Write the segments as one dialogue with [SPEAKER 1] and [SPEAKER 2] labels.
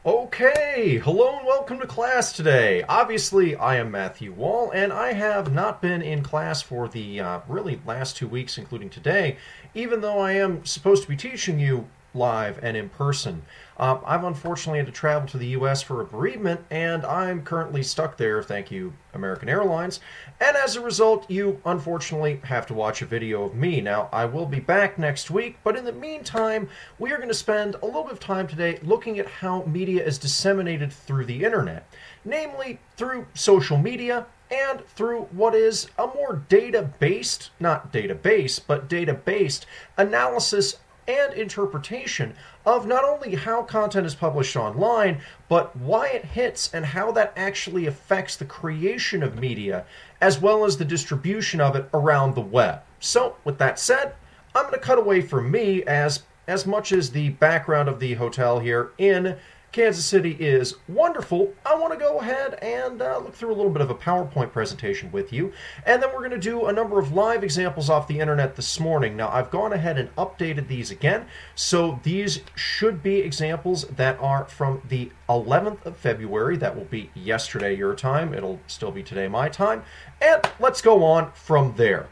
[SPEAKER 1] Okay, hello and welcome to class today. Obviously, I am Matthew Wall, and I have not been in class for the really last 2 weeks, including today, even though I am supposed to be teaching you live and in person. I've unfortunately had to travel to the U.S. for a bereavement, and I'm currently stuck there, thank you, American Airlines. And as a result, you unfortunately have to watch a video of me. Now, I will be back next week, but in the meantime, we are going to spend a little bit of time today looking at how media is disseminated through the internet, namely through social media and through what is a more data-based, not database, but data-based analysis and interpretation of not only how content is published online, but why it hits and how that actually affects the creation of media, as well as the distribution of it around the web. So, with that said, I'm going to cut away from me as much as the background of the hotel here in Kansas City is wonderful. I want to go ahead and look through a little bit of a PowerPoint presentation with you, and then we're going to do a number of live examples off the internet this morning. Now, I've gone ahead and updated these again, so these should be examples that are from the 11th of February. That will be yesterday your time. It'll still be today my time, and let's go on from there.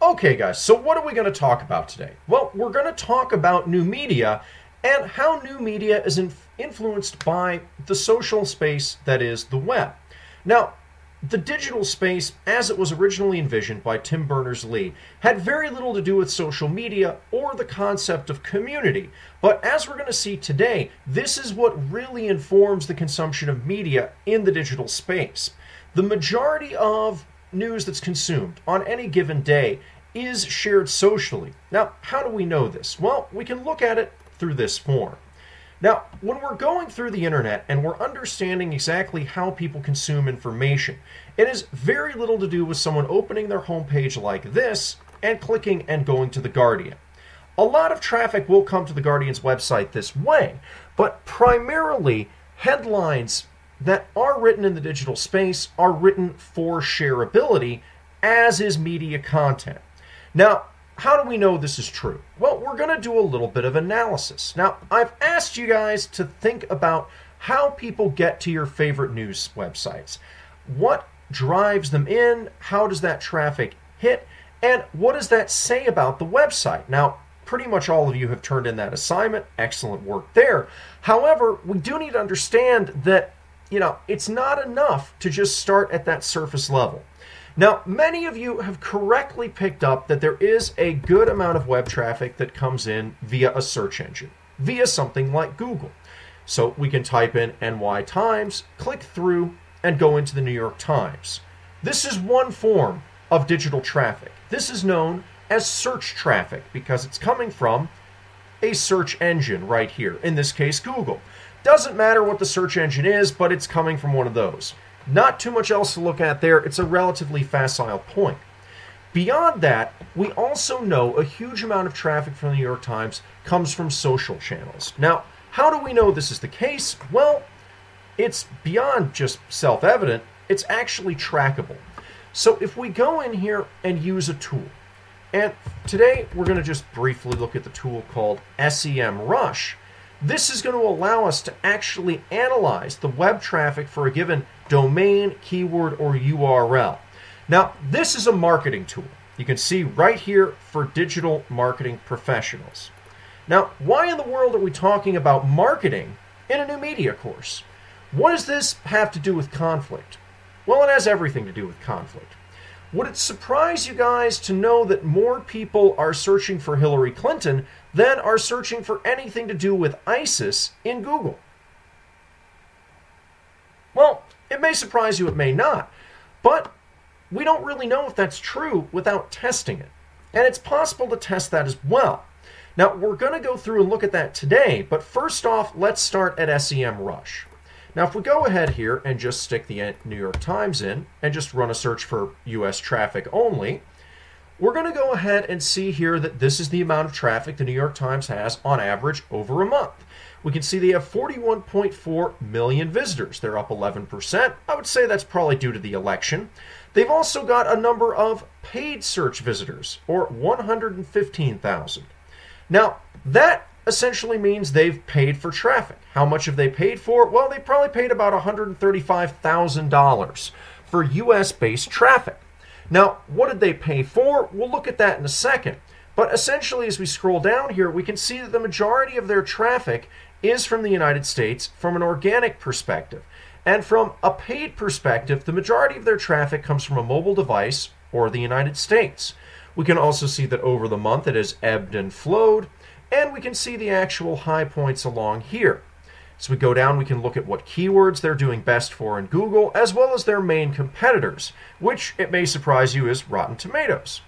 [SPEAKER 1] Okay, guys, so what are we going to talk about today? Well, we're going to talk about new media and how new media is influenced by the social space that is the web. Now, the digital space, as it was originally envisioned by Tim Berners-Lee, had very little to do with social media or the concept of community. But as we're going to see today, this is what really informs the consumption of media in the digital space. The majority of news that's consumed on any given day is shared socially. Now, how do we know this? Well, we can look at it through this form. Now, when we're going through the internet and we're understanding exactly how people consume information, it has very little to do with someone opening their homepage like this and clicking and going to The Guardian. A lot of traffic will come to The Guardian's website this way, but primarily headlines that are written in the digital space are written for shareability, as is media content. Now, how do we know this is true? Well, we're going to do a little bit of analysis. Now, I've asked you guys to think about how people get to your favorite news websites. What drives them in? How does that traffic hit? And what does that say about the website? Now, pretty much all of you have turned in that assignment. Excellent work there. However, we do need to understand that it's not enough to just start at that surface level. Now, many of you have correctly picked up that there is a good amount of web traffic that comes in via a search engine, via something like Google. So we can type in NY Times, click through, and go into the New York Times. This is one form of digital traffic. This is known as search traffic because it's coming from a search engine right here, in this case, Google. Doesn't matter what the search engine is, but it's coming from one of those. Not too much else to look at there. It's a relatively facile point. Beyond that, we also know a huge amount of traffic from the New York Times comes from social channels. Now, how do we know this is the case? Well, it's beyond just self-evident. It's actually trackable. So if we go in here and use a tool, and today we're going to just briefly look at the tool called SEMrush. This is going to allow us to actually analyze the web traffic for a given domain, keyword, or URL. Now, this is a marketing tool. You can see right here for digital marketing professionals. Now, why in the world are we talking about marketing in a new media course? What does this have to do with conflict? Well, it has everything to do with conflict. Would it surprise you guys to know that more people are searching for Hillary Clinton than are searching for anything to do with ISIS in Google? Well, it may surprise you, it may not, but we don't really know if that's true without testing it. And it's possible to test that as well. Now, we're going to go through and look at that today, but first off, let's start at SEMrush. Now, if we go ahead here and just stick the New York Times in and just run a search for U.S. traffic only, we're going to go ahead and see here that this is the amount of traffic the New York Times has on average over a month. We can see they have 41.4 million visitors. They're up 11%. I would say that's probably due to the election. They've also got a number of paid search visitors, or 115,000. Now, that essentially means they've paid for traffic. How much have they paid for? Well, they probably paid about $135,000 for US-based traffic. Now, what did they pay for? We'll look at that in a second. But essentially, as we scroll down here, we can see that the majority of their traffic is from the United States from an organic perspective. And from a paid perspective, the majority of their traffic comes from a mobile device or the United States. We can also see that over the month it has ebbed and flowed, and we can see the actual high points along here. As we go down, we can look at what keywords they're doing best for in Google, as well as their main competitors, which, it may surprise you, is Rotten Tomatoes.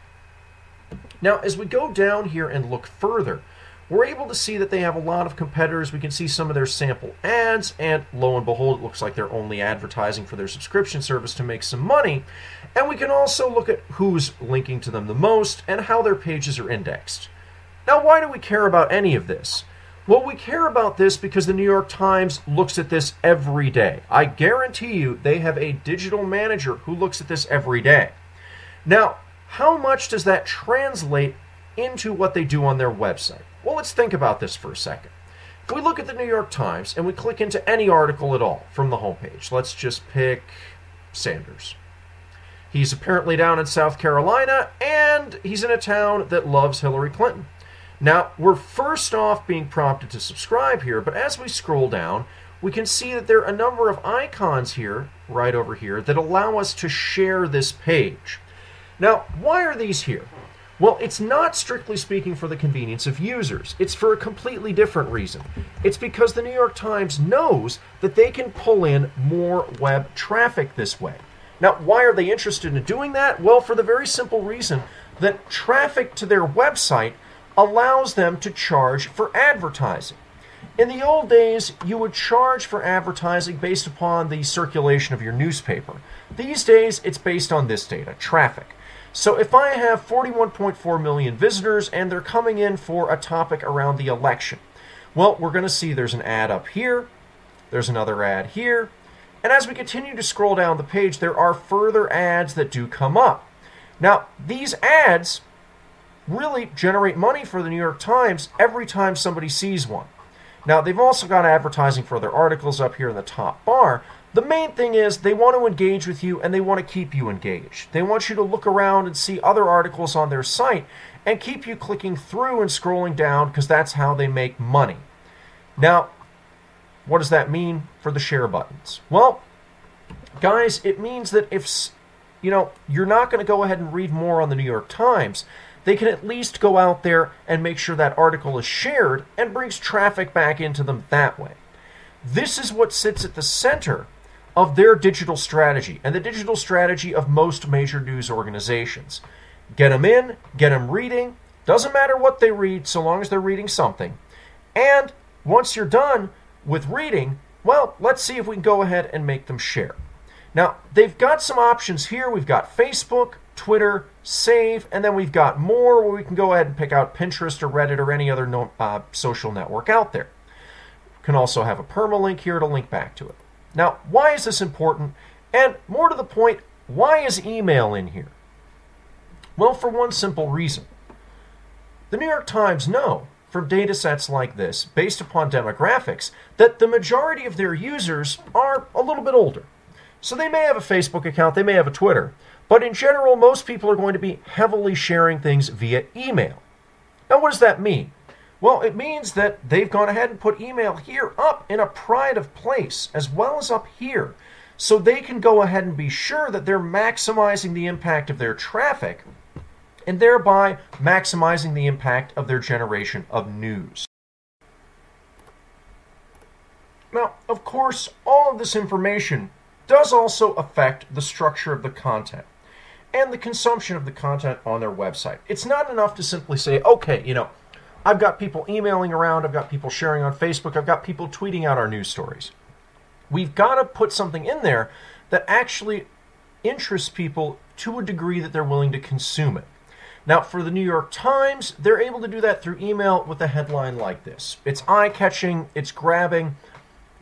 [SPEAKER 1] Now, as we go down here and look further, we're able to see that they have a lot of competitors. We can see some of their sample ads, and lo and behold, it looks like they're only advertising for their subscription service to make some money. And we can also look at who's linking to them the most and how their pages are indexed. Now, why do we care about any of this? Well, we care about this because the New York Times looks at this every day. I guarantee you they have a digital manager who looks at this every day. Now, how much does that translate into what they do on their website? Well, let's think about this for a second. If we look at the New York Times and we click into any article at all from the homepage, let's just pick Sanders. He's apparently down in South Carolina, and he's in a town that loves Hillary Clinton. Now, we're first off being prompted to subscribe here, but as we scroll down, we can see that there are a number of icons here, right over here, that allow us to share this page. Now, why are these here? Well, it's not strictly speaking for the convenience of users. It's for a completely different reason. It's because the New York Times knows that they can pull in more web traffic this way. Now, why are they interested in doing that? Well, for the very simple reason that traffic to their website allows them to charge for advertising. In the old days, you would charge for advertising based upon the circulation of your newspaper. These days, it's based on this data, traffic. So if I have 41.4 million visitors and they're coming in for a topic around the election, well, we're going to see there's an ad up here, there's another ad here, and as we continue to scroll down the page, there are further ads that do come up. Now, these ads really generate money for the New York Times every time somebody sees one. Now, they've also got advertising for their articles up here in the top bar. The main thing is they want to engage with you and they want to keep you engaged. They want you to look around and see other articles on their site and keep you clicking through and scrolling down because that's how they make money. Now, what does that mean for the share buttons? Well, guys, it means that if you're not going to go ahead and read more on the New York Times, they can at least go out there and make sure that article is shared and brings traffic back into them that way. This is what sits at the center of their digital strategy and the digital strategy of most major news organizations. Get them in, get them reading, doesn't matter what they read so long as they're reading something. And once you're done with reading, well, let's see if we can go ahead and make them share. Now, they've got some options here. We've got Facebook, Twitter, Save, and then we've got more where we can go ahead and pick out Pinterest or Reddit or any other social network out there. You can also have a permalink here to link back to it. Now, why is this important? And more to the point, why is email in here? Well, for one simple reason. The New York Times know from data sets like this, based upon demographics, that the majority of their users are a little bit older. So they may have a Facebook account, they may have a Twitter, but in general, most people are going to be heavily sharing things via email. Now, what does that mean? Well, it means that they've gone ahead and put email here up in a pride of place, as well as up here, so they can go ahead and be sure that they're maximizing the impact of their traffic, and thereby maximizing the impact of their generation of news. Now, of course, all of this information does also affect the structure of the content and the consumption of the content on their website. It's not enough to simply say, okay, I've got people emailing around, I've got people sharing on Facebook, I've got people tweeting out our news stories. We've got to put something in there that actually interests people to a degree that they're willing to consume it. Now, for the New York Times, they're able to do that through email with a headline like this. It's eye-catching, it's grabbing.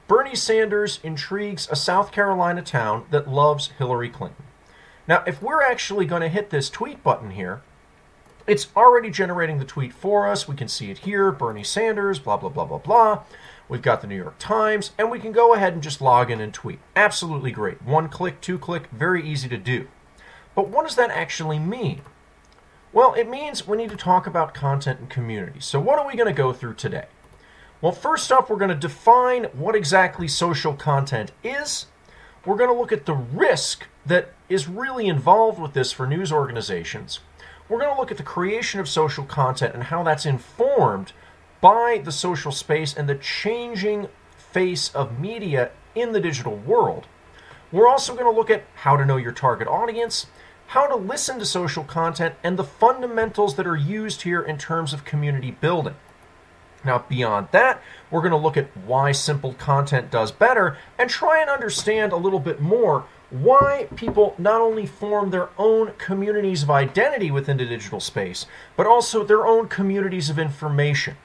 [SPEAKER 1] Bernie Sanders intrigues a South Carolina town that loves Hillary Clinton. Now, if we're actually going to hit this tweet button here, It's already generating the tweet for us. We can see it here, Bernie Sanders, blah, blah, blah, blah, blah. We've got the New York Times, and we can go ahead and just log in and tweet. Absolutely great. 1 click, 2 click, very easy to do. But what does that actually mean? Well, it means we need to talk about content and community. So what are we going to go through today? Well, first off, we're going to define what exactly social content is. We're going to look at the risk that is really involved with this for news organizations. We're going to look at the creation of social content and how that's informed by the social space and the changing face of media in the digital world. We're also going to look at how to know your target audience, how to listen to social content, and the fundamentals that are used here in terms of community building. Now, beyond that, we're going to look at why simple content does better and try and understand a little bit more why people not only form their own communities of identity within the digital space, but also their own communities of information.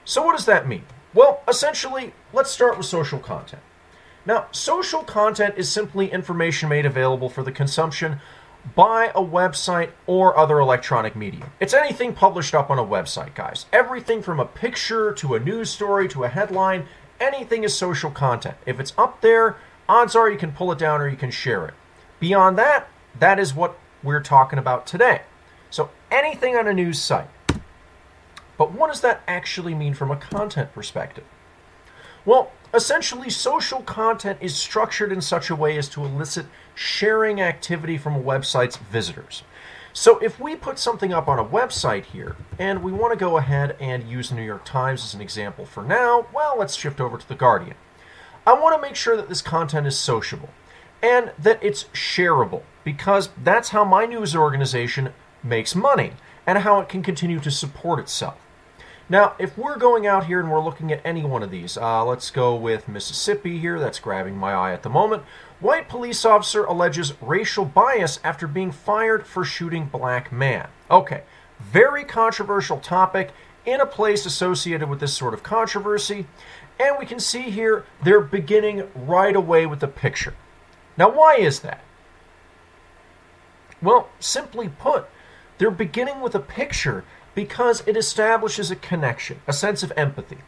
[SPEAKER 1] So what does that mean? Well, essentially, let's start with social content. Now, social content is simply information made available for the consumption by a website or other electronic media. It's anything published up on a website, guys. Everything from a picture to a news story to a headline, anything is social content. If it's up there, odds are you can pull it down or you can share it. Beyond that, that is what we're talking about today. So anything on a news site. But what does that actually mean from a content perspective? Well, essentially, social content is structured in such a way as to elicit sharing activity from a website's visitors. So if we put something up on a website here, and we want to go ahead and use the New York Times as an example for now, well, let's shift over to the Guardian. I want to make sure that this content is sociable and that it's shareable, because that's how my news organization makes money and how it can continue to support itself. Now, if we're going out here and we're looking at any one of these, let's go with Mississippi here. That's grabbing my eye at the moment. White police officer alleges racial bias after being fired for shooting black man. Okay, very controversial topic in a place associated with this sort of controversy. And we can see here they're beginning right away with the picture. Now, why is that? Well, simply put, they're beginning with a picture because it establishes a connection, a sense of empathy.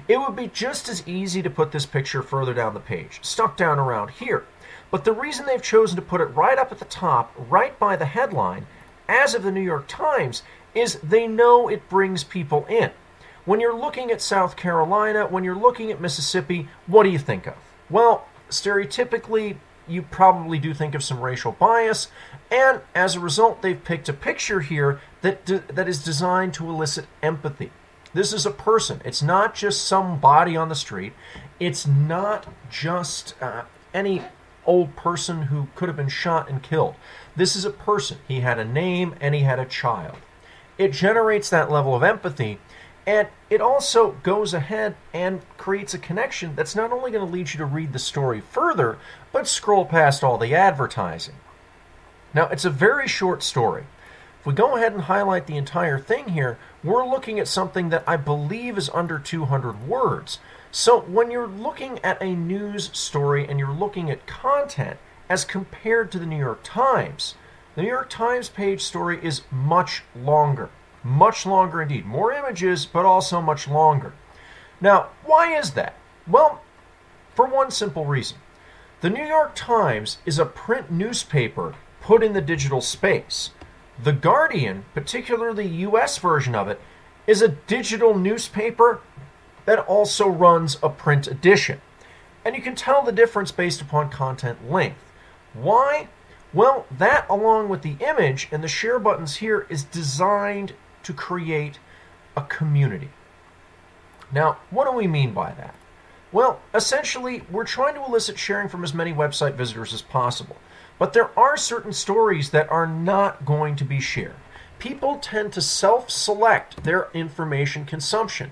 [SPEAKER 1] It would be just as easy to put this picture further down the page, stuck down around here. But the reason they've chosen to put it right up at the top, right by the headline, as of the New York Times, is they know it brings people in. When you're looking at South Carolina, when you're looking at Mississippi, what do you think of? Well, stereotypically, you probably do think of some racial bias, and as a result, they've picked a picture here that is designed to elicit empathy. This is a person. It's not just some body on the street. It's not just any old person who could have been shot and killed. This is a person. He had a name and he had a child. It generates that level of empathy, and it also goes ahead and creates a connection that's not only going to lead you to read the story further, but scroll past all the advertising. Now, it's a very short story. If we go ahead and highlight the entire thing here, we're looking at something that I believe is under 200 words. So when you're looking at a news story and you're looking at content as compared to the New York Times, the New York Times page story is much longer indeed. More images, but also much longer. Now, why is that? Well, for one simple reason. The New York Times is a print newspaper put in the digital space. The Guardian, particularly the U.S. version of it, is a digital newspaper that also runs a print edition. And you can tell the difference based upon content length. Why? Well, that along with the image and the share buttons here is designed to create a community. Now, what do we mean by that? Well, essentially, we're trying to elicit sharing from as many website visitors as possible. But there are certain stories that are not going to be shared. People tend to self-select their information consumption.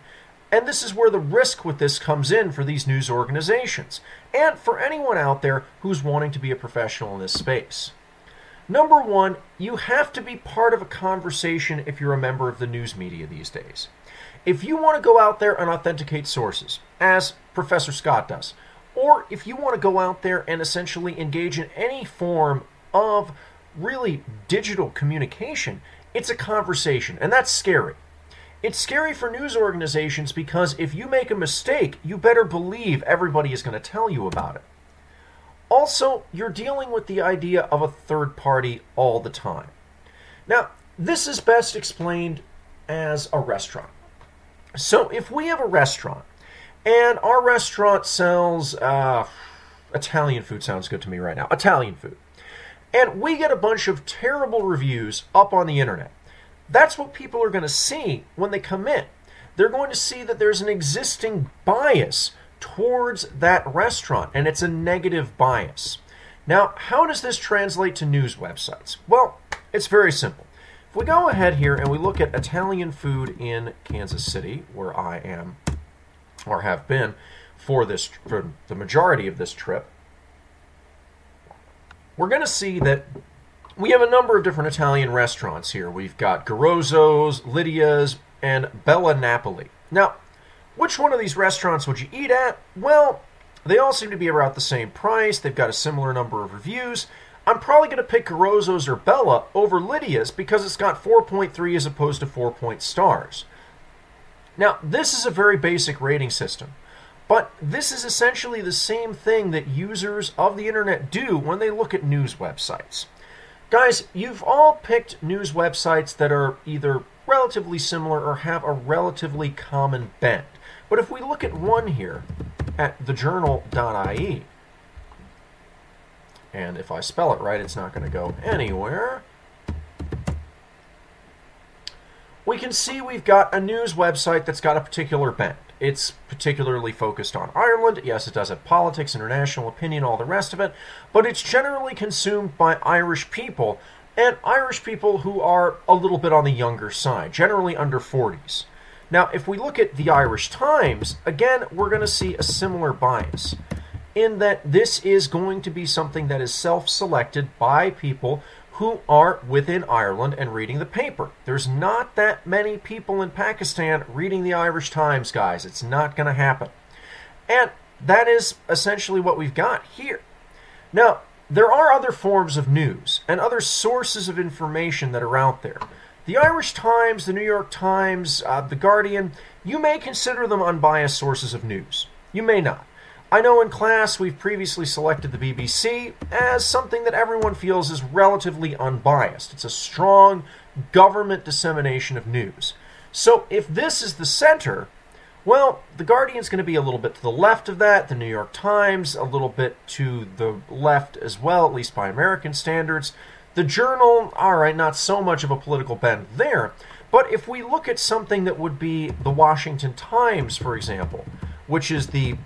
[SPEAKER 1] And this is where the risk with this comes in for these news organizations, and for anyone out there who's wanting to be a professional in this space. Number one, you have to be part of a conversation if you're a member of the news media these days. If you want to go out there and authenticate sources, as Professor Scott does, or if you want to go out there and essentially engage in any form of really digital communication, it's a conversation, and that's scary. It's scary for news organizations because if you make a mistake, you better believe everybody is going to tell you about it. Also, you're dealing with the idea of a third party all the time. Now, this is best explained as a restaurant. So if we have a restaurant, and our restaurant sells Italian food, sounds good to me right now, Italian food, and we get a bunch of terrible reviews up on the internet, that's what people are going to see when they come in. They're going to see that there's an existing bias towards that restaurant, and it's a negative bias. Now, how does this translate to news websites? Well, it's very simple. If we go ahead here and we look at Italian food in Kansas City, where I am, or have been, for the majority of this trip, we're going to see that we have a number of different Italian restaurants here. We've got Garozzo's, Lydia's, and Bella Napoli. Now, which one of these restaurants would you eat at? Well, they all seem to be about the same price. They've got a similar number of reviews. I'm probably going to pick Garozzo's or Bella over Lydia's because it's got 4.3 as opposed to 4 point stars. Now, this is a very basic rating system, but this is essentially the same thing that users of the internet do when they look at news websites. Guys, you've all picked news websites that are either relatively similar or have a relatively common bent. But if we look at one here, at thejournal.ie, and if I spell it right, it's not going to go anywhere, we can see we've got a news website that's got a particular bent. It's particularly focused on Ireland. Yes, it does have politics, international opinion, all the rest of it, but it's generally consumed by Irish people, and Irish people who are a little bit on the younger side, generally under 40s. Now, if we look at the Irish Times, again, we're going to see a similar bias, in that this is going to be something that is self-selected by people who are within Ireland and reading the paper. There's not that many people in Pakistan reading the Irish Times, guys. It's not going to happen. And that is essentially what we've got here. Now, there are other forms of news and other sources of information that are out there. The Irish Times, the New York Times, the Guardian, you may consider them unbiased sources of news. You may not. I know in class we've previously selected the BBC as something that everyone feels is relatively unbiased. It's a strong government dissemination of news. So if this is the center, well, the Guardian's going to be a little bit to the left of that, the New York Times a little bit to the left as well, at least by American standards. The Journal, all right, not so much of a political bend there. But if we look at something that would be the Washington Times, for example, which is the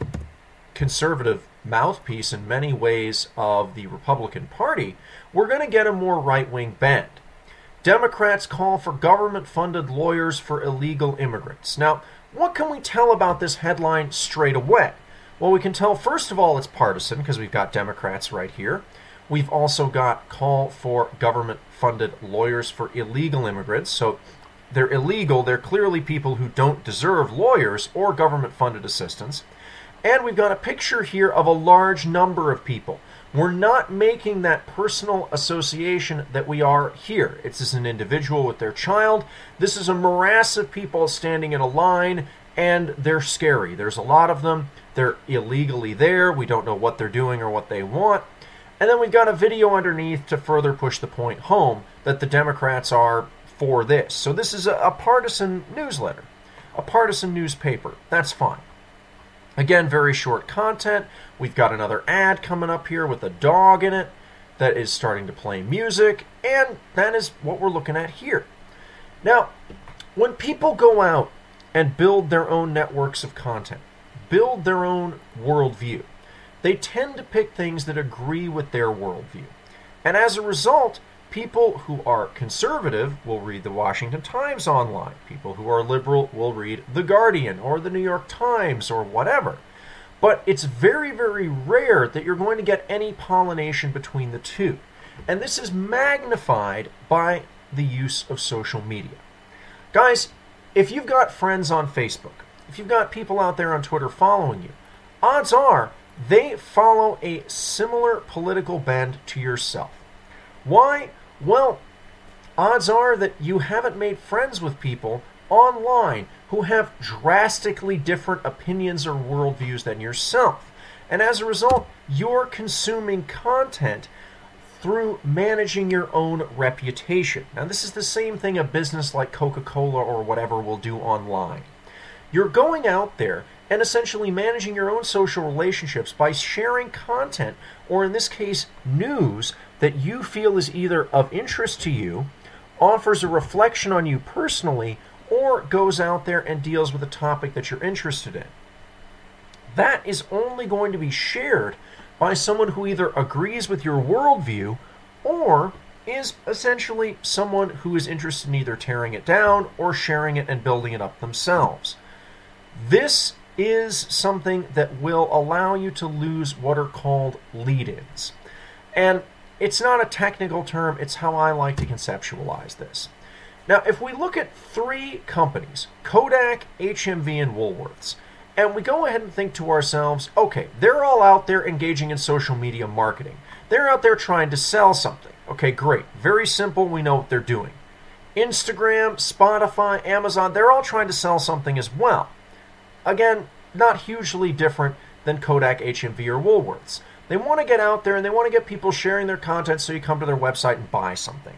[SPEAKER 1] conservative mouthpiece in many ways of the Republican Party, we're going to get a more right-wing bend. Democrats call for government-funded lawyers for illegal immigrants. Now, what can we tell about this headline straight away? Well, we can tell, first of all, it's partisan because we've got Democrats right here. We've also got call for government-funded lawyers for illegal immigrants. So they're illegal. They're clearly people who don't deserve lawyers or government-funded assistance. And we've got a picture here of a large number of people. We're not making that personal association that we are here. It's just an individual with their child. This is a morass of people standing in a line, and they're scary. There's a lot of them. They're illegally there. We don't know what they're doing or what they want. And then we've got a video underneath to further push the point home that the Democrats are for this. So this is a partisan newsletter, a partisan newspaper. That's fine. Again, very short content. We've got another ad coming up here with a dog in it that is starting to play music, and that is what we're looking at here. Now, when people go out and build their own networks of content, build their own worldview, they tend to pick things that agree with their worldview. And as a result, people who are conservative will read the Washington Times online. People who are liberal will read The Guardian or the New York Times or whatever. But it's very, very rare that you're going to get any pollination between the two. And this is magnified by the use of social media. Guys, if you've got friends on Facebook, if you've got people out there on Twitter following you, odds are they follow a similar political bend to yourself. Why? Well, odds are that you haven't made friends with people online who have drastically different opinions or worldviews than yourself. And as a result, you're consuming content through managing your own reputation. Now, this is the same thing a business like Coca-Cola or whatever will do online. You're going out there and essentially managing your own social relationships by sharing content, or in this case, news, that you feel is either of interest to you, offers a reflection on you personally, or goes out there and deals with a topic that you're interested in. That is only going to be shared by someone who either agrees with your worldview or is essentially someone who is interested in either tearing it down or sharing it and building it up themselves. This is something that will allow you to lose what are called lead-ins. And it's not a technical term, it's how I like to conceptualize this. Now, if we look at three companies, Kodak, HMV, and Woolworths, and we go ahead and think to ourselves, okay, they're all out there engaging in social media marketing. They're out there trying to sell something. Okay, great. Very simple. We know what they're doing. Instagram, Spotify, Amazon, they're all trying to sell something as well. Again, not hugely different than Kodak, HMV, or Woolworths. They want to get out there and they want to get people sharing their content so you come to their website and buy something.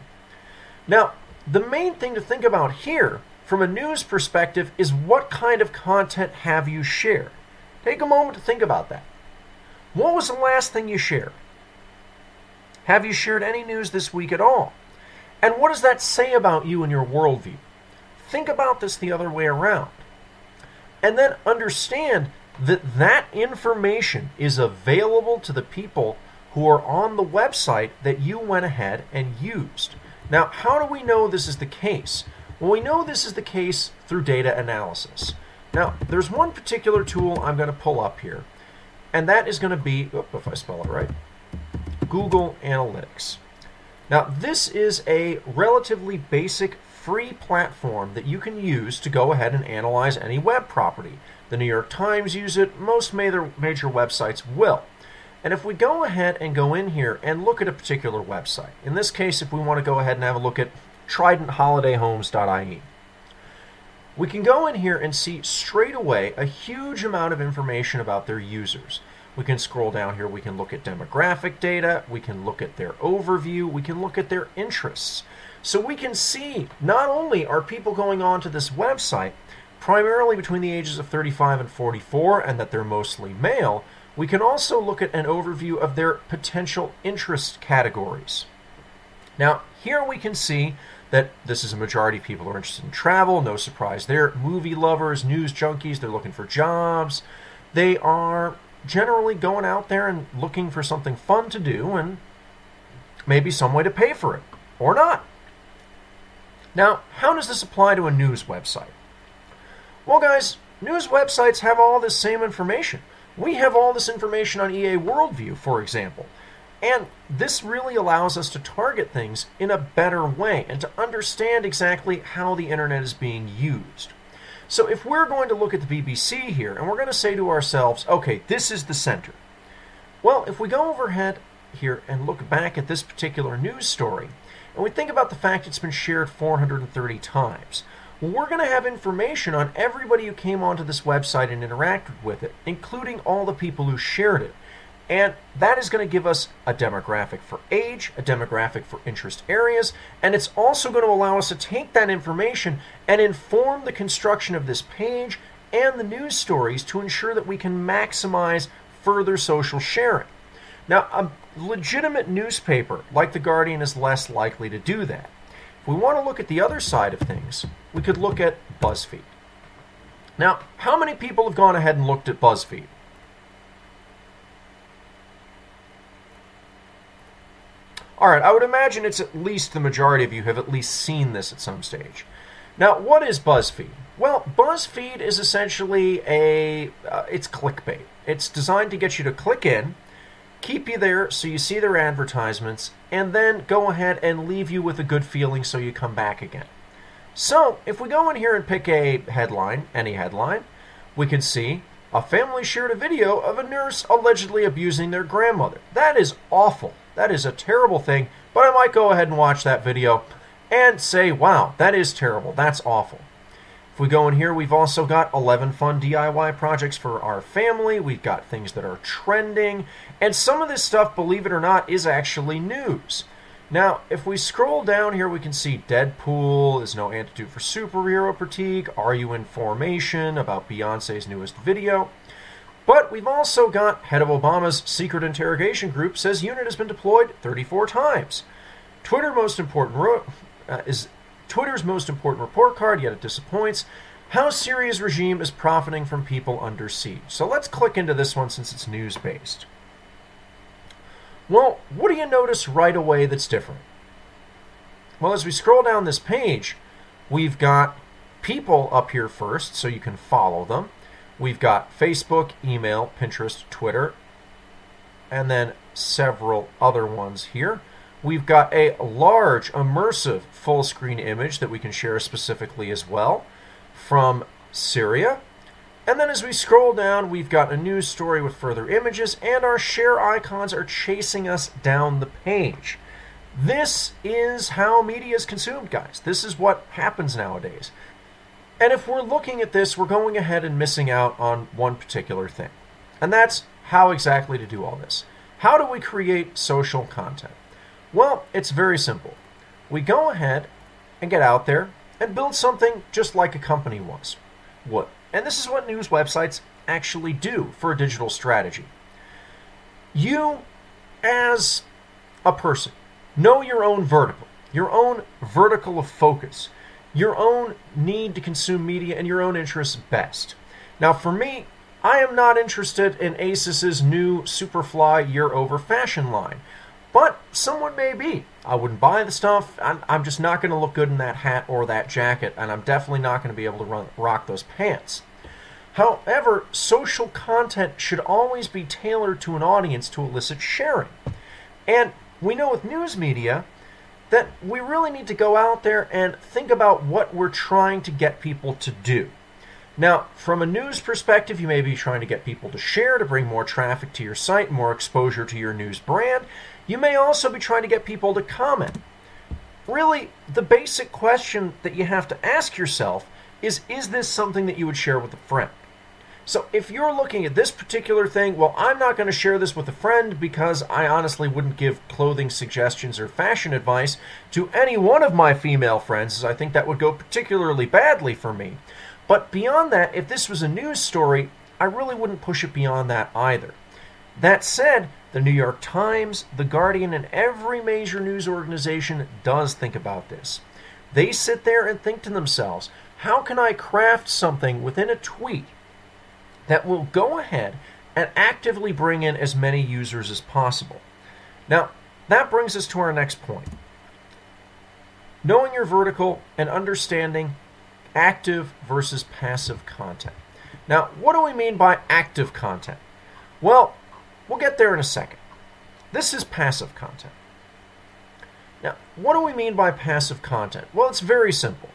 [SPEAKER 1] Now, the main thing to think about here from a news perspective is what kind of content have you shared? Take a moment to think about that. What was the last thing you shared? Have you shared any news this week at all? And what does that say about you and your worldview? Think about this the other way around. And then understand that that information is available to the people who are on the website that you went ahead and used. Now, how do we know this is the case? Well, we know this is the case through data analysis. Now, there's one particular tool I'm going to pull up here, and that is going to be, if I spell it right, Google Analytics. Now, this is a relatively basic free platform that you can use to go ahead and analyze any web property. The New York Times use it, most major websites will. And if we go ahead and go in here and look at a particular website, in this case, if we want to go ahead and have a look at TridentHolidayHomes.ie, we can go in here and see straight away a huge amount of information about their users. We can scroll down here, we can look at demographic data, we can look at their overview, we can look at their interests. So we can see not only are people going on to this website primarily between the ages of 35 and 44 and that they're mostly male, we can also look at an overview of their potential interest categories. Now, here we can see that this is a majority of people who are interested in travel, no surprise there. Movie lovers, news junkies, they're looking for jobs. They are generally going out there and looking for something fun to do and maybe some way to pay for it, or not. Now, how does this apply to a news website? Well, guys, news websites have all this same information. We have all this information on EA Worldview, for example. And this really allows us to target things in a better way and to understand exactly how the internet is being used. So if we're going to look at the BBC here and we're going to say to ourselves, okay, this is the center. Well, if we go overhead here and look back at this particular news story, and we think about the fact it's been shared 430 times, we're going to have information on everybody who came onto this website and interacted with it, including all the people who shared it. And that is going to give us a demographic for age, a demographic for interest areas, and it's also going to allow us to take that information and inform the construction of this page and the news stories to ensure that we can maximize further social sharing. Now, a legitimate newspaper like The Guardian is less likely to do that. If we want to look at the other side of things, we could look at BuzzFeed. Now, how many people have gone ahead and looked at BuzzFeed? All right, I would imagine it's at least the majority of you have at least seen this at some stage. Now, what is BuzzFeed? Well, BuzzFeed is essentially it's clickbait. It's designed to get you to click in, keep you there so you see their advertisements, and then go ahead and leave you with a good feeling so you come back again. So, if we go in here and pick a headline, any headline, we can see a family shared a video of a nurse allegedly abusing their grandmother. That is awful. That is a terrible thing, but I might go ahead and watch that video and say, wow, that is terrible, that's awful. If we go in here, we've also got 11 fun DIY projects for our family. We've got things that are trending. And some of this stuff, believe it or not, is actually news. Now, if we scroll down here, we can see Deadpool is no antidote for superhero fatigue. Are you in formation about Beyonce's newest video? But we've also got head of Obama's secret interrogation group says unit has been deployed 34 times. Twitter's most important report card, yet it disappoints. How Syria's regime is profiting from people under siege. So let's click into this one since it's news-based. Well, what do you notice right away that's different? Well, as we scroll down this page, we've got people up here first, so you can follow them. We've got Facebook, email, Pinterest, Twitter, and then several other ones here. We've got a large, immersive, full-screen image that we can share specifically as well from Syria. And then as we scroll down, we've got a news story with further images, and our share icons are chasing us down the page. This is how media is consumed, guys. This is what happens nowadays. And if we're looking at this, we're going ahead and missing out on one particular thing. And that's how exactly to do all this. How do we create social content? Well, it's very simple. We go ahead and get out there and build something just like a company would. And this is what news websites actually do for a digital strategy. You, as a person, know your own vertical of focus, your own need to consume media, and your own interests best. Now, for me, I am not interested in Asus's new Superfly year-over fashion line. But someone may be. I wouldn't buy the stuff. I'm just not going to look good in that hat or that jacket, and I'm definitely not going to be able to rock those pants. However, social content should always be tailored to an audience to elicit sharing. And we know with news media that we really need to go out there and think about what we're trying to get people to do. Now, from a news perspective, you may be trying to get people to share, to bring more traffic to your site, more exposure to your news brand. You may also be trying to get people to comment. Really, the basic question that you have to ask yourself is this something that you would share with a friend? So if you're looking at this particular thing, well, I'm not going to share this with a friend because I honestly wouldn't give clothing suggestions or fashion advice to any one of my female friends, as I think that would go particularly badly for me. But beyond that, if this was a news story, I really wouldn't push it beyond that either. That said, the New York Times, The Guardian, and every major news organization does think about this. They sit there and think to themselves, how can I craft something within a tweet that will go ahead and actively bring in as many users as possible? Now, that brings us to our next point. Knowing your vertical and understanding active versus passive content. Now, what do we mean by active content? Well, we'll get there in a second. This is passive content. Now, what do we mean by passive content? Well, it's very simple.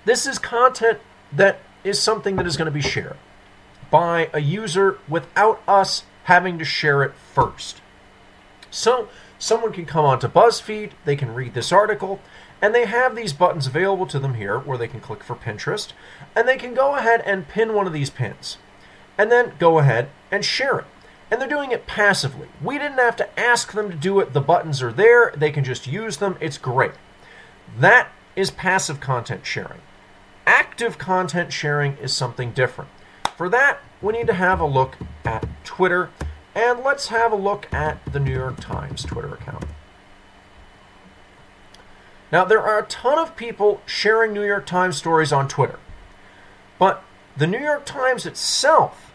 [SPEAKER 1] This is content that is something that is going to be shared by a user without us having to share it first. So, someone can come onto BuzzFeed, they can read this article, and they have these buttons available to them here where they can click for Pinterest, and they can go ahead and pin one of these pins, and then go ahead and share it. And they're doing it passively. We didn't have to ask them to do it. The buttons are there. They can just use them. It's great. That is passive content sharing. Active content sharing is something different. For that, we need to have a look at Twitter, and let's have a look at the New York Times Twitter account. Now, there are a ton of people sharing New York Times stories on Twitter, but the New York Times itself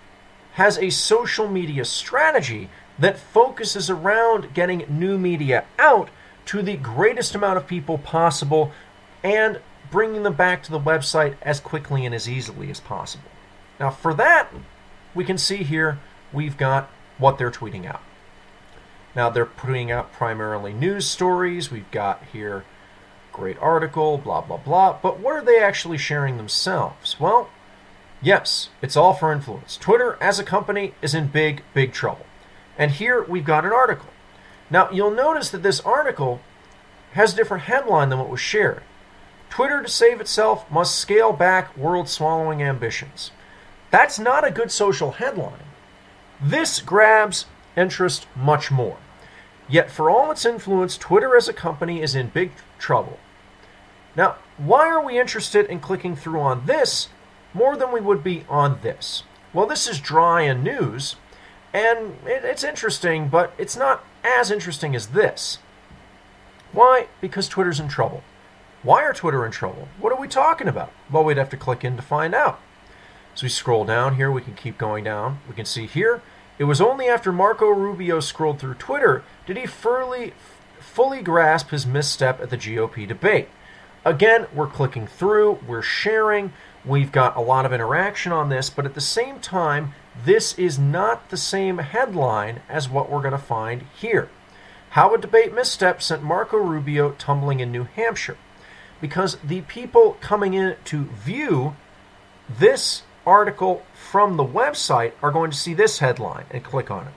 [SPEAKER 1] has a social media strategy that focuses around getting new media out to the greatest amount of people possible and bringing them back to the website as quickly and as easily as possible. Now, for that, we can see here we've got what they're tweeting out. Now, they're putting out primarily news stories. We've got here great article, blah, blah, blah. But what are they actually sharing themselves? Well, yes, it's all for influence. Twitter, as a company, is in big, big trouble. And here we've got an article. Now, you'll notice that this article has a different headline than what was shared. Twitter, to save itself, must scale back world-swallowing ambitions. That's not a good social headline. This grabs interest much more. Yet for all its influence, Twitter as a company is in big trouble. Now, why are we interested in clicking through on this more than we would be on this? Well, this is dry and news, and it's interesting, but it's not as interesting as this. Why? Because Twitter's in trouble. Why are Twitter in trouble? What are we talking about? Well, we'd have to click in to find out. So we scroll down here, we can keep going down. We can see here, it was only after Marco Rubio scrolled through Twitter did he fully grasp his misstep at the GOP debate. Again, we're clicking through, we're sharing, we've got a lot of interaction on this, but at the same time, this is not the same headline as what we're going to find here. How a debate misstep sent Marco Rubio tumbling in New Hampshire. Because the people coming in to view this article from the website are going to see this headline and click on it.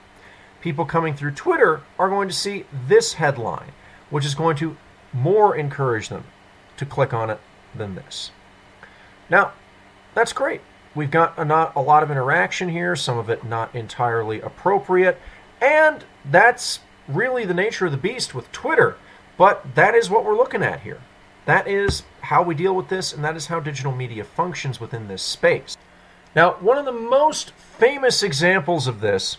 [SPEAKER 1] People coming through Twitter are going to see this headline, which is going to more encourage them to click on it than this. Now, that's great. We've got a lot of interaction here, some of it not entirely appropriate, and that's really the nature of the beast with Twitter, but that is what we're looking at here. That is how we deal with this, and that is how digital media functions within this space. Now, one of the most famous examples of this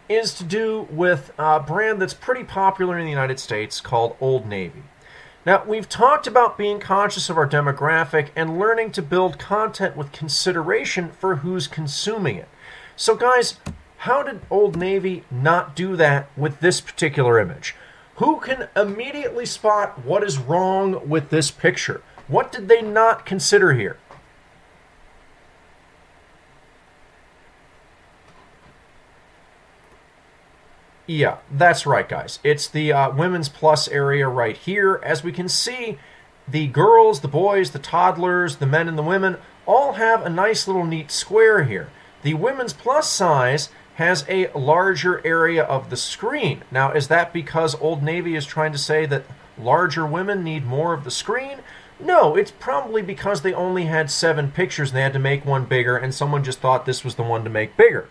[SPEAKER 1] is to do with a brand that's pretty popular in the United States called Old Navy. Now, we've talked about being conscious of our demographic and learning to build content with consideration for who's consuming it. So guys, how did Old Navy not do that with this particular image? Who can immediately spot what is wrong with this picture? What did they not consider here? Yeah, that's right, guys. It's the women's plus area right here. As we can see, the girls, the boys, the toddlers, the men and the women all have a nice little neat square here. The women's plus size has a larger area of the screen. Now, is that because Old Navy is trying to say that larger women need more of the screen? No, it's probably because they only had 7 pictures and they had to make one bigger and someone just thought this was the one to make bigger.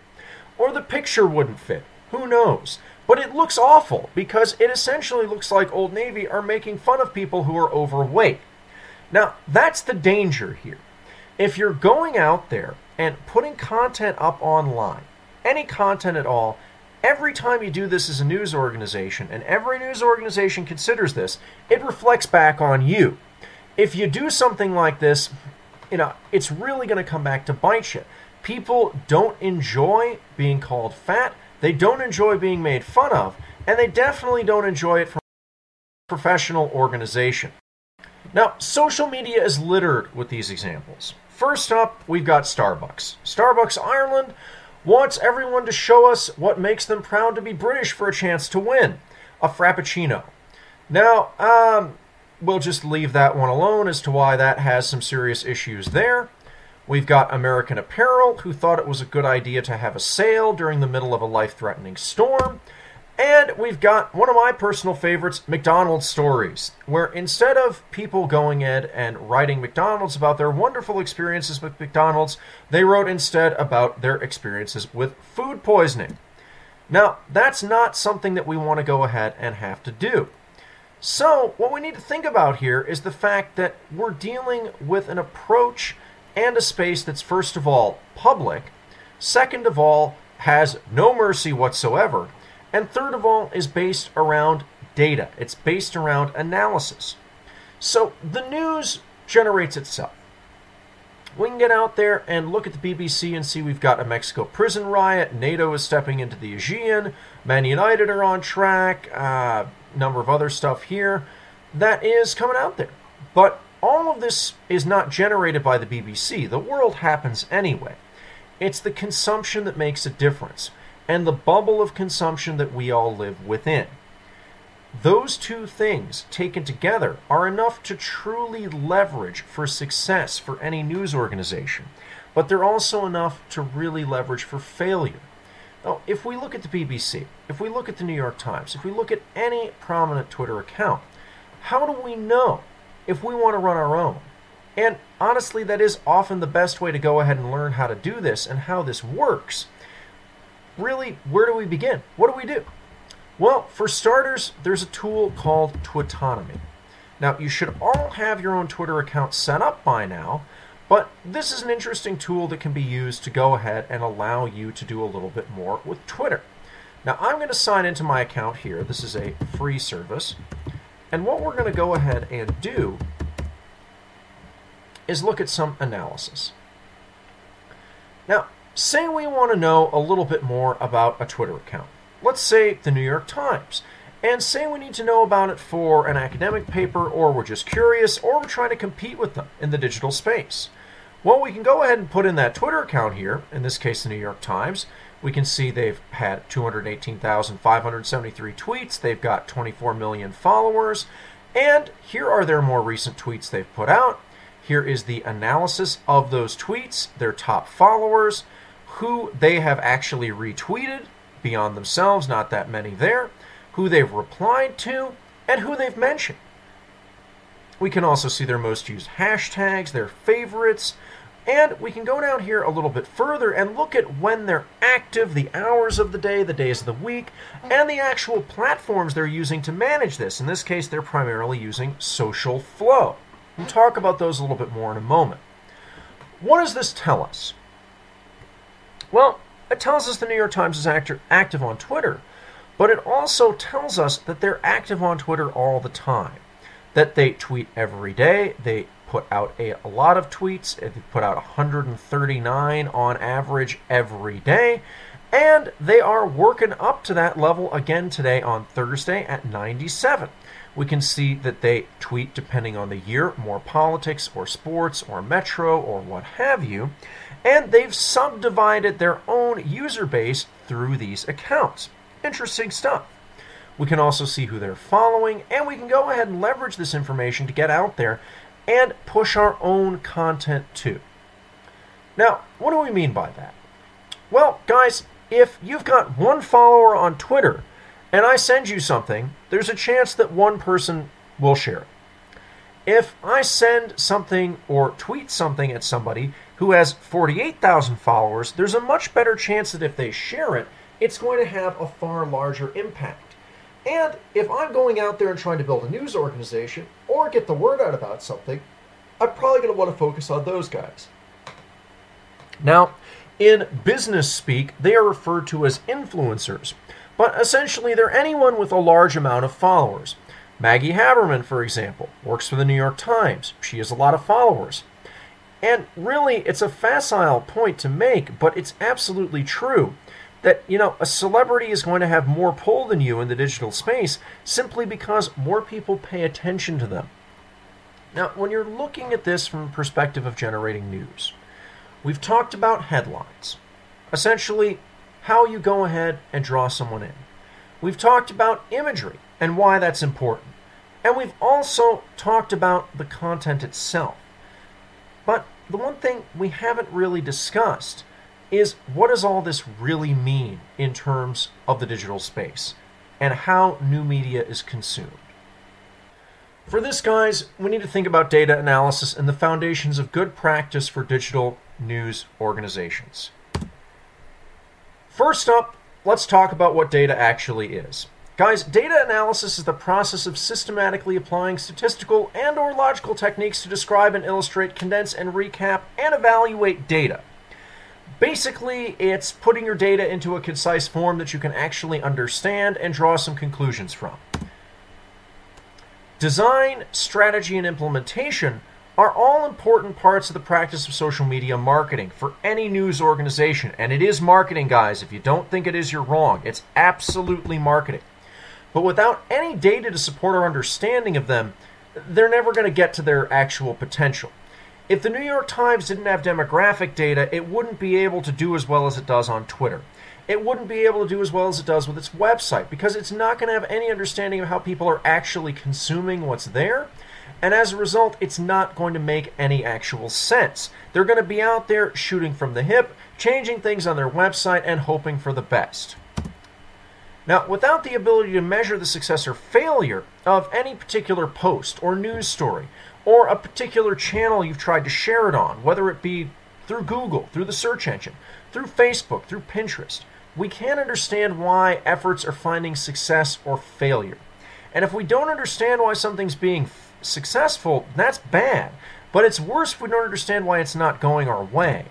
[SPEAKER 1] Or the picture wouldn't fit. Who knows? But it looks awful because it essentially looks like Old Navy are making fun of people who are overweight. Now, that's the danger here. If you're going out there and putting content up online, any content at all, every time you do this as a news organization, and every news organization considers this, it reflects back on you. If you do something like this, it's really going to come back to bite you. People don't enjoy being called fat, they don't enjoy being made fun of, and they definitely don't enjoy it from a professional organization. Now, social media is littered with these examples. First up, we've got Starbucks. Starbucks Ireland wants everyone to show us what makes them proud to be British for a chance to win. A Frappuccino. Now, we'll just leave that one alone as to why that has some serious issues there. We've got American Apparel, who thought it was a good idea to have a sale during the middle of a life-threatening storm. And we've got one of my personal favorites, McDonald's stories, where instead of people going in and writing McDonald's about their wonderful experiences with McDonald's, they wrote instead about their experiences with food poisoning. Now, that's not something that we want to go ahead and have to do. So, what we need to think about here is the fact that we're dealing with an approach and a space that's, first of all, public, second of all, has no mercy whatsoever, and third of all, is based around data. It's based around analysis. So the news generates itself. We can get out there and look at the BBC and see we've got a Mexico prison riot, NATO is stepping into the Aegean, Man United are on track, number of other stuff here that is coming out there. But all of this is not generated by the BBC. The world happens anyway. It's the consumption that makes a difference, and the bubble of consumption that we all live within. Those two things taken together are enough to truly leverage for success for any news organization, but they're also enough to really leverage for failure. Now, if we look at the BBC, if we look at the New York Times, if we look at any prominent Twitter account, how do we know if we want to run our own? And honestly, that is often the best way to go ahead and learn how to do this and how this works. Really, where do we begin? What do we do? Well, for starters, there's a tool called Twitonomy. Now, you should all have your own Twitter account set up by now, but this is an interesting tool that can be used to go ahead and allow you to do a little bit more with Twitter. Now, I'm going to sign into my account here. This is a free service. And what we're going to go ahead and do is look at some analysis. Now, say we want to know a little bit more about a Twitter account. Let's say the New York Times. And say we need to know about it for an academic paper, or we're just curious, or we're trying to compete with them in the digital space. Well, we can go ahead and put in that Twitter account here, in this case the New York Times. We can see they've had 218,573 tweets, they've got 24 million followers, and here are their more recent tweets they've put out. Here is the analysis of those tweets, their top followers, who they have actually retweeted, beyond themselves, not that many there, who they've replied to, and who they've mentioned. We can also see their most used hashtags, their favorites, and we can go down here a little bit further and look at when they're active, the hours of the day, the days of the week, and the actual platforms they're using to manage this. In this case, they're primarily using Social Flow. We'll talk about those a little bit more in a moment. What does this tell us? Well, it tells us the New York Times is active on Twitter, but it also tells us that they're active on Twitter all the time, that they tweet every day, they put out a lot of tweets, they put out 139 on average every day, and they are working up to that level again today on Thursday at 97. We can see that they tweet, depending on the year, more politics or sports or Metro or what have you, and they've subdivided their own user base through these accounts. Interesting stuff. We can also see who they're following, and we can go ahead and leverage this information to get out there and push our own content too. Now, what do we mean by that? Well, guys, if you've got one follower on Twitter and I send you something, there's a chance that one person will share it. If I send something or tweet something at somebody who has 48,000 followers, there's a much better chance that if they share it, it's going to have a far larger impact. And if I'm going out there and trying to build a news organization or get the word out about something, I'm probably going to want to focus on those guys. Now, in business speak, they are referred to as influencers, but essentially they're anyone with a large amount of followers. Maggie Haberman, for example, works for the New York Times. She has a lot of followers. And really, it's a facile point to make, but it's absolutely true that, a celebrity is going to have more pull than you in the digital space simply because more people pay attention to them. Now, when you're looking at this from the perspective of generating news, we've talked about headlines, essentially how you go ahead and draw someone in. We've talked about imagery and why that's important. And we've also talked about the content itself. But the one thing we haven't really discussed is what does all this really mean in terms of the digital space and how new media is consumed. For this, guys, we need to think about data analysis and the foundations of good practice for digital news organizations. First up, let's talk about what data actually is. Guys, data analysis is the process of systematically applying statistical and/or logical techniques to describe and illustrate, condense and recap, and evaluate data. Basically, it's putting your data into a concise form that you can actually understand and draw some conclusions from. Design, strategy, and implementation are all important parts of the practice of social media marketing for any news organization. And it is marketing, guys. If you don't think it is, you're wrong. It's absolutely marketing. But without any data to support our understanding of them, they're never going to get to their actual potential. If the New York Times didn't have demographic data, it wouldn't be able to do as well as it does on Twitter. It wouldn't be able to do as well as it does with its website because it's not going to have any understanding of how people are actually consuming what's there. And as a result, it's not going to make any actual sense. They're going to be out there shooting from the hip, changing things on their website, and hoping for the best. Now, without the ability to measure the success or failure of any particular post or news story, or a particular channel you've tried to share it on, whether it be through Google, through the search engine, through Facebook, through Pinterest, we can't understand why efforts are finding success or failure. And if we don't understand why something's being successful, that's bad. But it's worse if we don't understand why it's not going our way.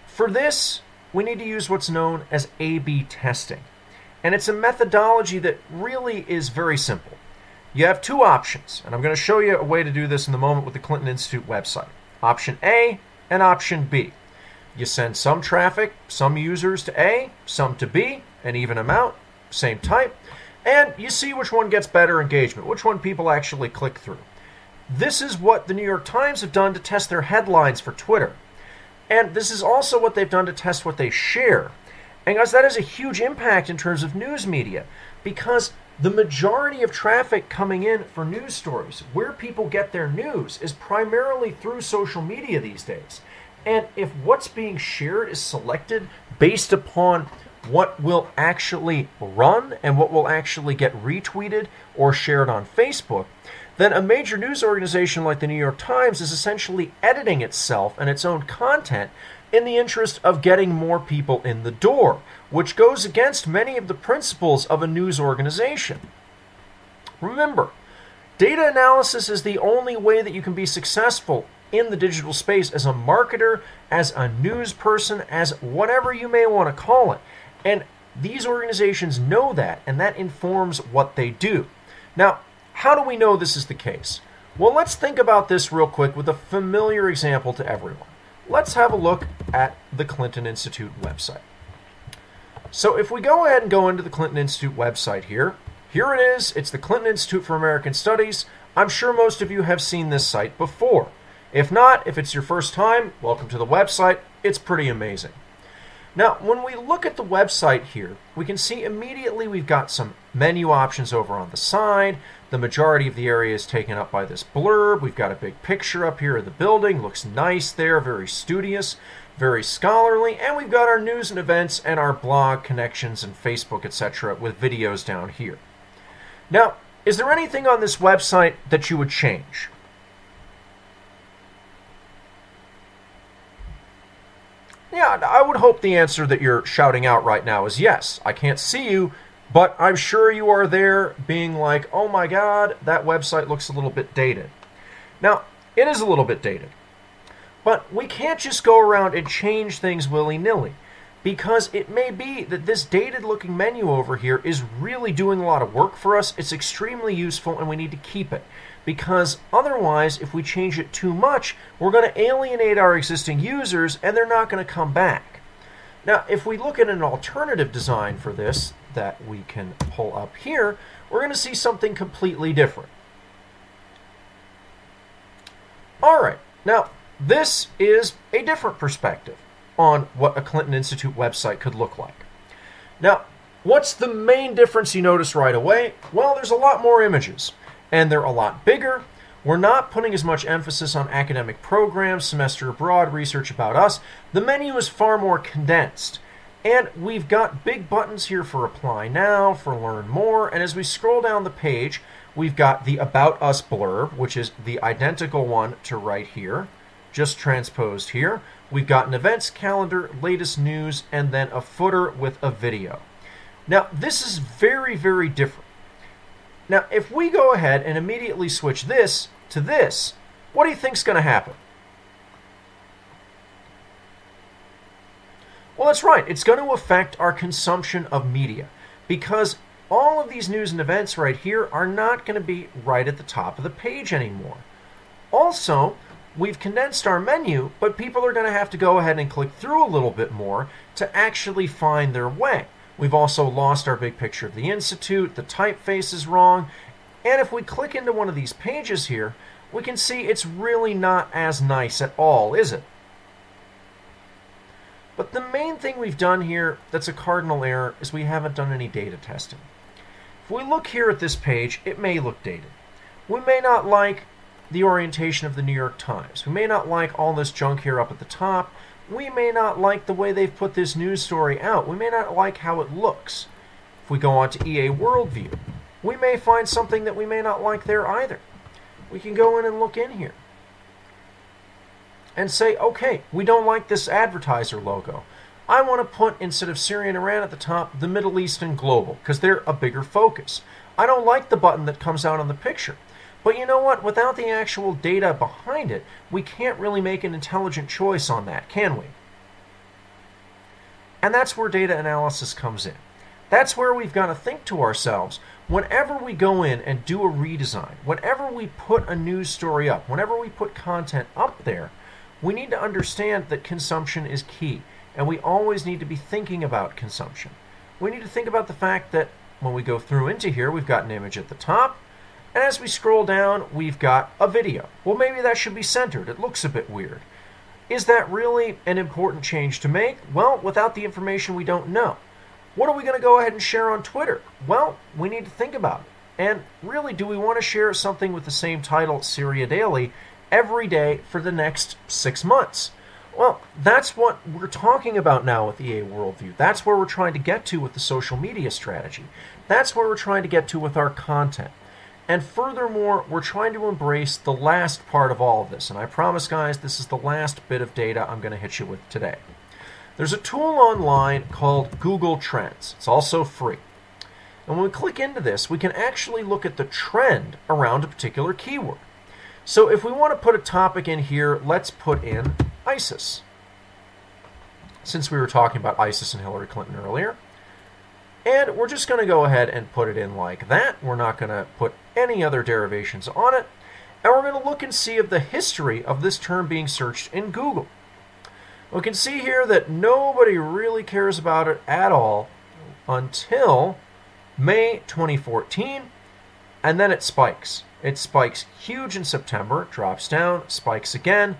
[SPEAKER 1] For this, we need to use what's known as A/B testing. And it's a methodology that really is very simple. You have two options, and I'm going to show you a way to do this in the moment with the Clinton Institute website. Option A and option B. You send some traffic, some users to A, some to B, an even amount, same type, and you see which one gets better engagement, which one people actually click through. This is what the New York Times have done to test their headlines for Twitter. And this is also what they've done to test what they share. And guys, that has a huge impact in terms of news media, because the majority of traffic coming in for news stories, where people get their news, is primarily through social media these days. And if what's being shared is selected based upon what will actually run and what will actually get retweeted or shared on Facebook, then a major news organization like the New York Times is essentially editing itself and its own content in the interest of getting more people in the door, which goes against many of the principles of a news organization. Remember, data analysis is the only way that you can be successful in the digital space as a marketer, as a news person, as whatever you may want to call it. And these organizations know that, and that informs what they do. Now, how do we know this is the case? Well, let's think about this real quick with a familiar example to everyone. Let's have a look at the Clinton Institute website. So if we go ahead and go into the Clinton Institute website here it is. It's the Clinton Institute for American Studies. I'm sure most of you have seen this site before. If not, if it's your first time, welcome to the website. It's pretty amazing. Now, when we look at the website here, we can see immediately we've got some menu options over on the side. The majority of the area is taken up by this blurb. We've got a big picture up here of the building. Looks nice there, very studious, very scholarly. And we've got our news and events and our blog connections and Facebook, etc. with videos down here. Now, is there anything on this website that you would change? Yeah, I would hope the answer that you're shouting out right now is yes. I can't see you, but I'm sure you are there being like, oh my God, that website looks a little bit dated. Now, it is a little bit dated, but we can't just go around and change things willy-nilly, because it may be that this dated-looking menu over here is really doing a lot of work for us. It's extremely useful, and we need to keep it. Because otherwise, if we change it too much, we're going to alienate our existing users and they're not going to come back. Now, if we look at an alternative design for this that we can pull up here, we're going to see something completely different. All right, now this is a different perspective on what a Clinton Institute website could look like. Now, what's the main difference you notice right away? Well, there's a lot more images. And they're a lot bigger. We're not putting as much emphasis on academic programs, semester abroad, research about us. The menu is far more condensed. And we've got big buttons here for Apply Now, for Learn More. And as we scroll down the page, we've got the About Us blurb, which is the identical one to right here, just transposed here. We've got an events calendar, latest news, and then a footer with a video. Now, this is very, very different. Now, if we go ahead and immediately switch this to this, what do you think is going to happen? Well, that's right. It's going to affect our consumption of media, because all of these news and events right here are not going to be right at the top of the page anymore. Also, we've condensed our menu, but people are going to have to go ahead and click through a little bit more to actually find their way. We've also lost our big picture of the Institute, the typeface is wrong, and if we click into one of these pages here, we can see it's really not as nice at all, is it? But the main thing we've done here that's a cardinal error is we haven't done any data testing. If we look here at this page, it may look dated. We may not like the orientation of the New York Times. We may not like all this junk here up at the top, we may not like the way they've put this news story out. We may not like how it looks. If we go on to EA Worldview, we may find something that we may not like there either. We can go in and look in here and say, okay, we don't like this advertiser logo. I want to put, instead of Syria and Iran at the top, the Middle East and Global, because they're a bigger focus. I don't like the button that comes out on the picture. But you know what? Without the actual data behind it, we can't really make an intelligent choice on that, can we? And that's where data analysis comes in. That's where we've got to think to ourselves, whenever we go in and do a redesign, whenever we put a news story up, whenever we put content up there, we need to understand that consumption is key. And we always need to be thinking about consumption. We need to think about the fact that when we go through into here, we've got an image at the top, and as we scroll down, we've got a video. Well, maybe that should be centered. It looks a bit weird. Is that really an important change to make? Well, without the information, we don't know. What are we going to go ahead and share on Twitter? Well, we need to think about it. And really, do we want to share something with the same title, Syria Daily, every day for the next 6 months? Well, that's what we're talking about now with EA Worldview. That's where we're trying to get to with the social media strategy. That's where we're trying to get to with our content. And furthermore, we're trying to embrace the last part of all of this. And I promise, guys, this is the last bit of data I'm going to hit you with today. There's a tool online called Google Trends. It's also free. And when we click into this, we can actually look at the trend around a particular keyword. So if we want to put a topic in here, let's put in ISIS, since we were talking about ISIS and Hillary Clinton earlier. And we're just going to go ahead and put it in like that. We're not going to put any other derivations on it. And we're going to look and see of the history of this term being searched in Google. We can see here that nobody really cares about it at all until May 2014, and then it spikes. It spikes huge in September, drops down, spikes again,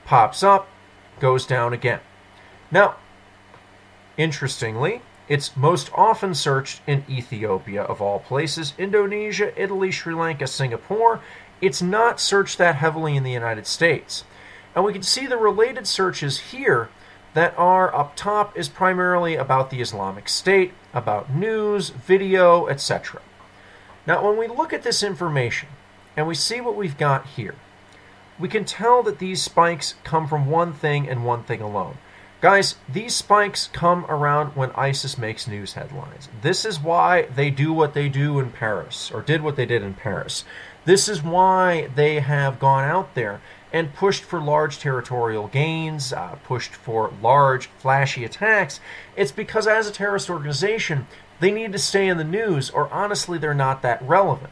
[SPEAKER 1] pops up, goes down again. Now, interestingly, it's most often searched in Ethiopia, of all places, Indonesia, Italy, Sri Lanka, Singapore. It's not searched that heavily in the United States. And we can see the related searches here that are up top is primarily about the Islamic State, about news, video, etc. Now, when we look at this information and we see what we've got here, we can tell that these spikes come from one thing and one thing alone. Guys, these spikes come around when ISIS makes news headlines. This is why they do what they do in Paris, or did what they did in Paris. This is why they have gone out there and pushed for large territorial gains, pushed for large, flashy attacks. It's because as a terrorist organization, they need to stay in the news, or honestly, they're not that relevant.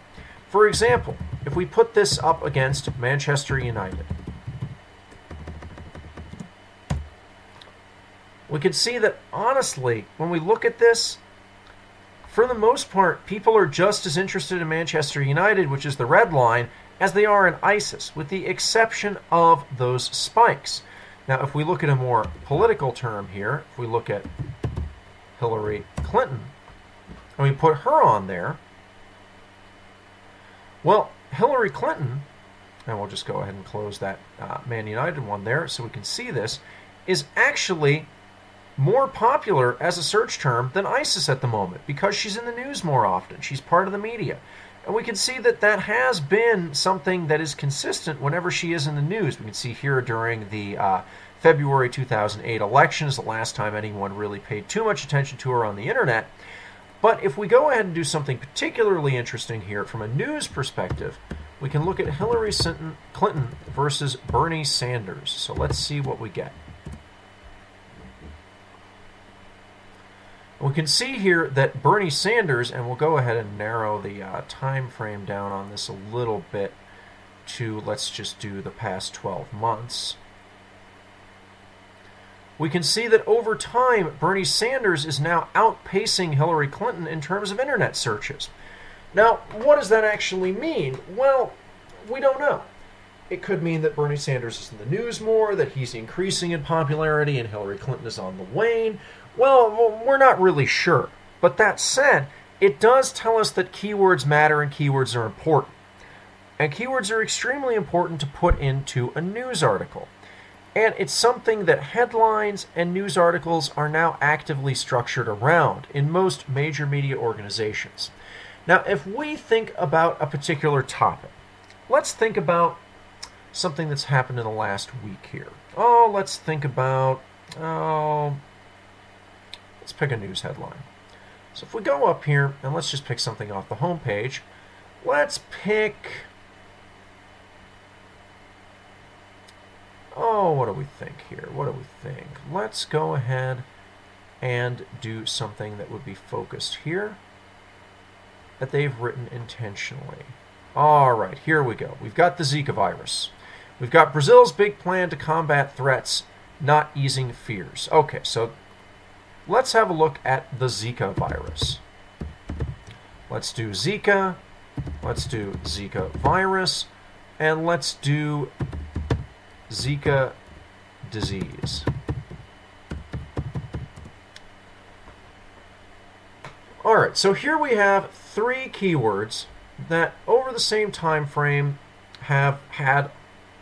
[SPEAKER 1] For example, if we put this up against Manchester United, we can see that, honestly, when we look at this, for the most part, people are just as interested in Manchester United, which is the red line, as they are in ISIS, with the exception of those spikes. Now, if we look at a more political term here, if we look at Hillary Clinton, and we put her on there, well, Hillary Clinton, and we'll just go ahead and close that Man United one there so we can see this, is actually more popular as a search term than ISIS at the moment because she's in the news more often. She's part of the media. And we can see that that has been something that is consistent whenever she is in the news. We can see here during the February 2008 elections, the last time anyone really paid too much attention to her on the internet. But if we go ahead and do something particularly interesting here from a news perspective, we can look at Hillary Clinton versus Bernie Sanders. So let's see what we get. We can see here that Bernie Sanders, and we'll go ahead and narrow the time frame down on this a little bit to, let's just do the past 12 months. We can see that over time, Bernie Sanders is now outpacing Hillary Clinton in terms of internet searches. Now, what does that actually mean? Well, we don't know. It could mean that Bernie Sanders is in the news more, that he's increasing in popularity, and Hillary Clinton is on the wane. Well, we're not really sure. But that said, it does tell us that keywords matter and keywords are important. And keywords are extremely important to put into a news article. And it's something that headlines and news articles are now actively structured around in most major media organizations. Now, if we think about a particular topic, let's think about something that's happened in the last week here. Let's think about, let's pick a news headline. So if we go up here, and let's just pick something off the home page, let's pick, what do we think here? What do we think? Let's go ahead and do something that would be focused here, that they've written intentionally. All right, here we go. We've got the Zika virus. We've got Brazil's big plan to combat threats, not easing fears. Okay, so let's have a look at the Zika virus. Let's do Zika. Let's do Zika virus. And let's do Zika disease. All right, so here we have 3 keywords that over the same time frame have had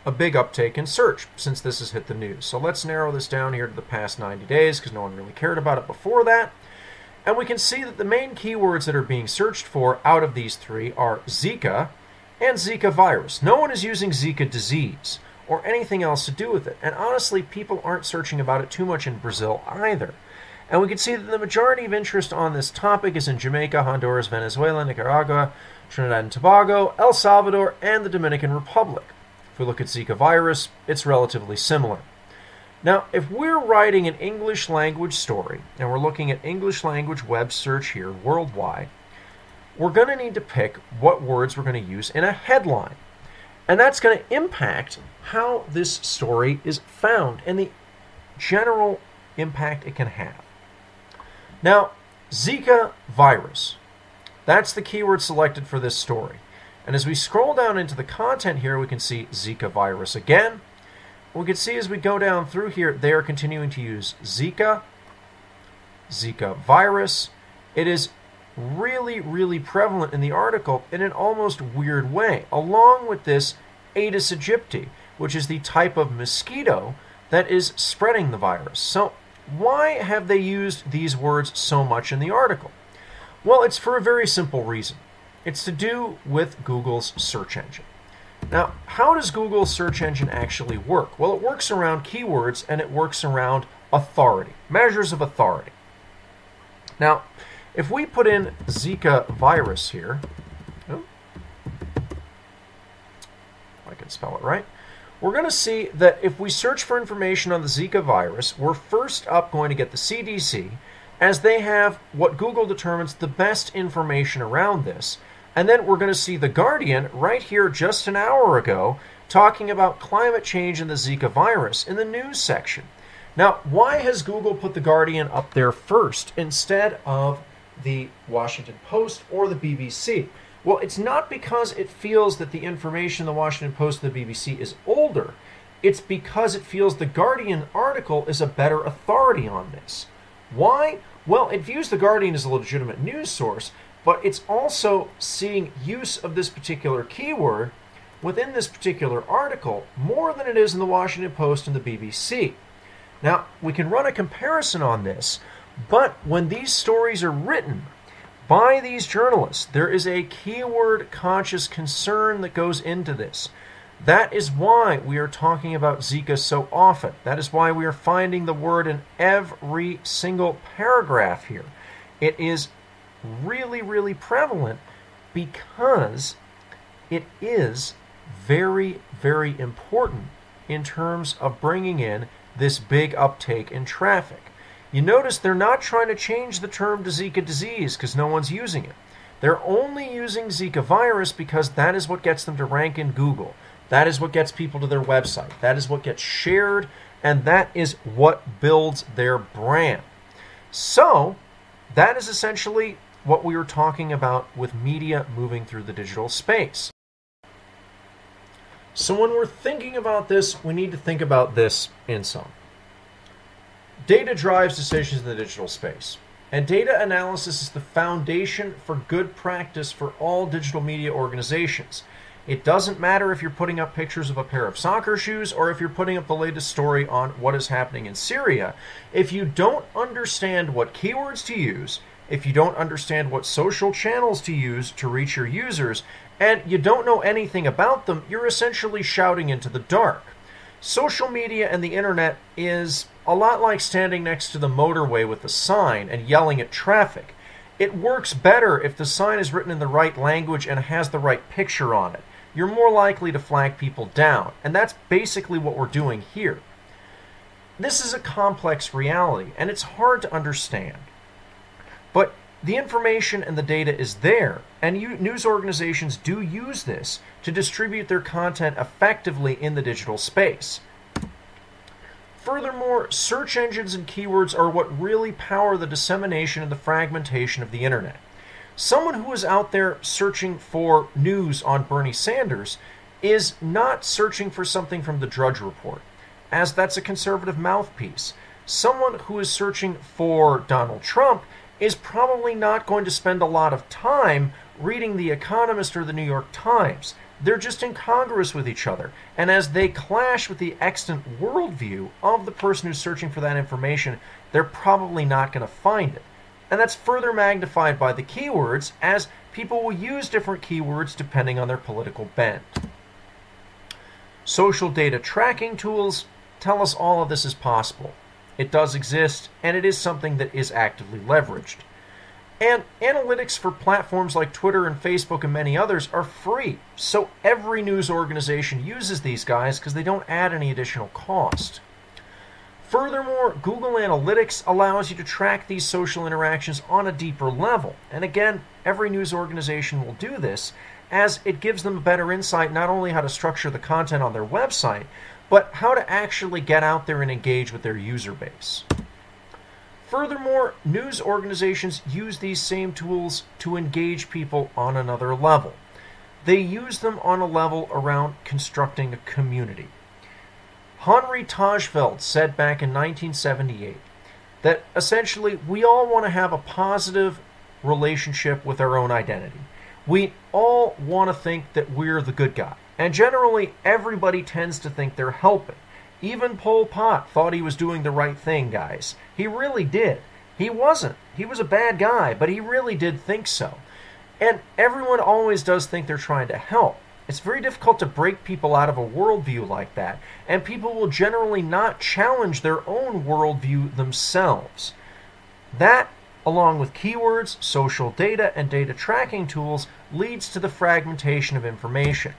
[SPEAKER 1] a big uptake in search since this has hit the news. So let's narrow this down here to the past 90 days because no one really cared about it before that. And we can see that the main keywords that are being searched for out of these 3 are Zika and Zika virus. No one is using Zika disease or anything else to do with it. And honestly, people aren't searching about it too much in Brazil either. And we can see that the majority of interest on this topic is in Jamaica, Honduras, Venezuela, Nicaragua, Trinidad and Tobago, El Salvador, and the Dominican Republic. If we look at Zika virus, it's relatively similar. Now, if we're writing an English language story, and we're looking at English language web search here worldwide, we're going to need to pick what words we're going to use in a headline. And that's going to impact how this story is found and the general impact it can have. Now, Zika virus. That's the keyword selected for this story. And as we scroll down into the content here, we can see Zika virus again. We can see as we go down through here, they are continuing to use Zika, Zika virus. It is really, really prevalent in the article in an almost weird way, along with this Aedes aegypti, which is the type of mosquito that is spreading the virus. So why have they used these words so much in the article? Well, it's for a very simple reason. It's to do with Google's search engine. Now, how does Google's search engine actually work? Well, it works around keywords and it works around authority, measures of authority. Now, if we put in Zika virus here, if I can spell it right, we're going to see that if we search for information on the Zika virus, we're first up going to get the CDC, as they have what Google determines the best information around this. And then we're going to see The Guardian right here just an hour ago talking about climate change and the Zika virus in the news section. Now, why has Google put The Guardian up there first instead of the Washington Post or the BBC? Well, it's not because it feels that the information in the Washington Post and the BBC is older. It's because it feels The Guardian article is a better authority on this. Why? Well, it views The Guardian as a legitimate news source, but it's also seeing use of this particular keyword within this particular article more than it is in the Washington Post and the BBC. Now, we can run a comparison on this, but when these stories are written by these journalists, there is a keyword conscious concern that goes into this. That is why we are talking about Zika so often. That is why we are finding the word in every single paragraph here. It is really, really prevalent because it is very, very important in terms of bringing in this big uptake in traffic. You notice they're not trying to change the term to Zika disease because no one's using it. They're only using Zika virus because that is what gets them to rank in Google. That is what gets people to their website. That is what gets shared, and that is what builds their brand. So, that is essentially what we were talking about with media moving through the digital space. So when we're thinking about this, we need to think about this in sum. Data drives decisions in the digital space, and data analysis is the foundation for good practice for all digital media organizations. It doesn't matter if you're putting up pictures of a pair of soccer shoes or if you're putting up the latest story on what is happening in Syria. If you don't understand what keywords to use, if you don't understand what social channels to use to reach your users, and you don't know anything about them, you're essentially shouting into the dark. Social media and the internet is a lot like standing next to the motorway with a sign and yelling at traffic. It works better if the sign is written in the right language and has the right picture on it. You're more likely to flag people down, and that's basically what we're doing here. This is a complex reality, and it's hard to understand. But the information and the data is there, and news organizations do use this to distribute their content effectively in the digital space. Furthermore, search engines and keywords are what really power the dissemination and the fragmentation of the internet. Someone who is out there searching for news on Bernie Sanders is not searching for something from the Drudge Report, as that's a conservative mouthpiece. Someone who is searching for Donald Trump is probably not going to spend a lot of time reading The Economist or The New York Times. They're just incongruous with each other. And as they clash with the extant worldview of the person who's searching for that information, they're probably not going to find it. And that's further magnified by the keywords, as people will use different keywords depending on their political bent. Social data tracking tools tell us all of this is possible. It does exist, and it is something that is actively leveraged. And analytics for platforms like Twitter and Facebook and many others are free, so every news organization uses these guys because they don't add any additional cost. Furthermore, Google Analytics allows you to track these social interactions on a deeper level. And again, every news organization will do this, as it gives them a better insight not only how to structure the content on their website, but how to actually get out there and engage with their user base. Furthermore, news organizations use these same tools to engage people on another level. They use them on a level around constructing a community. Henri Tajfeld said back in 1978 that essentially we all want to have a positive relationship with our own identity. We all want to think that we're the good guy. And generally, everybody tends to think they're helping. Even Pol Pot thought he was doing the right thing, guys. He really did. He wasn't. He was a bad guy, but he really did think so. And everyone always does think they're trying to help. It's very difficult to break people out of a worldview like that, and people will generally not challenge their own worldview themselves. That, along with keywords, social data, and data tracking tools, leads to the fragmentation of information.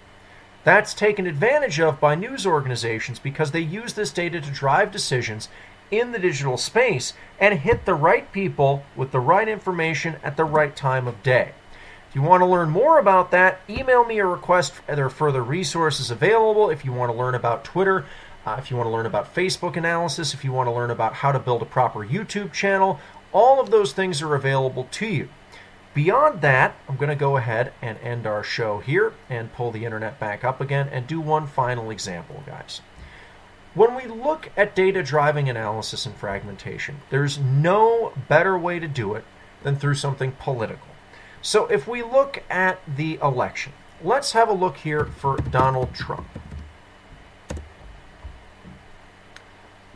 [SPEAKER 1] That's taken advantage of by news organizations because they use this data to drive decisions in the digital space and hit the right people with the right information at the right time of day. If you want to learn more about that, email me a request. There are further resources available. If you want to learn about Twitter, if you want to learn about Facebook analysis, if you want to learn about how to build a proper YouTube channel, all of those things are available to you. Beyond that, I'm going to go ahead and end our show here and pull the internet back up again and do one final example, guys. When we look at data driving analysis and fragmentation, there's no better way to do it than through something political. So if we look at the election, let's have a look here for Donald Trump.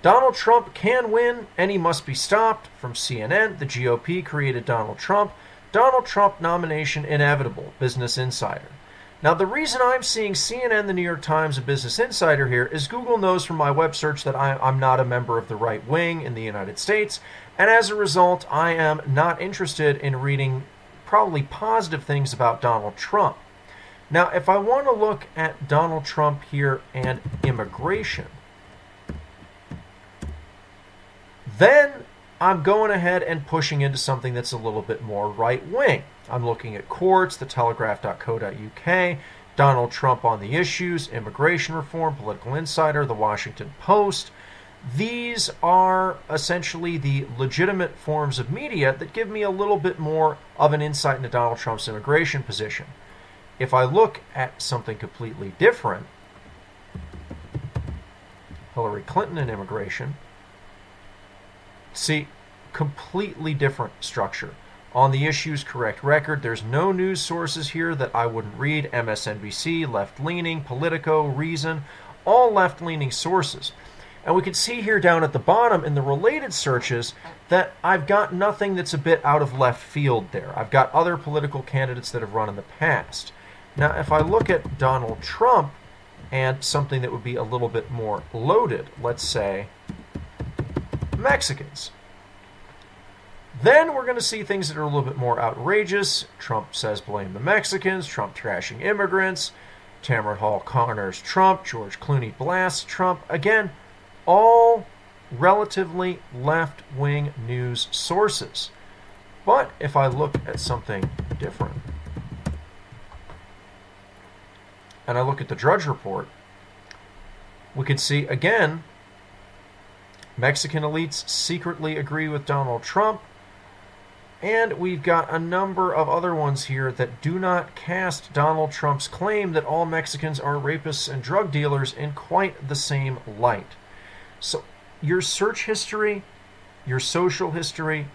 [SPEAKER 1] Donald Trump can win, and he must be stopped. From CNN, the GOP created Donald Trump. Donald Trump nomination inevitable, Business Insider. Now, the reason I'm seeing CNN, the New York Times, and Business Insider here is Google knows from my web search that I'm not a member of the right wing in the United States, and as a result, I am not interested in reading probably positive things about Donald Trump. Now, if I want to look at Donald Trump here and immigration, then I'm going ahead and pushing into something that's a little bit more right-wing. I'm looking at Quartz, thetelegraph.co.uk, Donald Trump on the issues, immigration reform, Political Insider, The Washington Post. These are essentially the legitimate forms of media that give me a little bit more of an insight into Donald Trump's immigration position. If I look at something completely different, Hillary Clinton and immigration, see, completely different structure. On the issues, correct record. There's no news sources here that I wouldn't read. MSNBC, left-leaning, Politico, Reason, all left-leaning sources. And we can see here down at the bottom in the related searches that I've got nothing that's a bit out of left field there. I've got other political candidates that have run in the past. Now, if I look at Donald Trump and something that would be a little bit more loaded, let's say Mexicans, then we're going to see things that are a little bit more outrageous. Trump says blame the Mexicans, Trump trashing immigrants, Tamara Hall corners Trump, George Clooney blasts Trump. Again, all relatively left-wing news sources. But if I look at something different, and I look at the Drudge Report, we can see, again, Mexican elites secretly agree with Donald Trump, and we've got a number of other ones here that do not cast Donald Trump's claim that all Mexicans are rapists and drug dealers in quite the same light. So your search history, your social history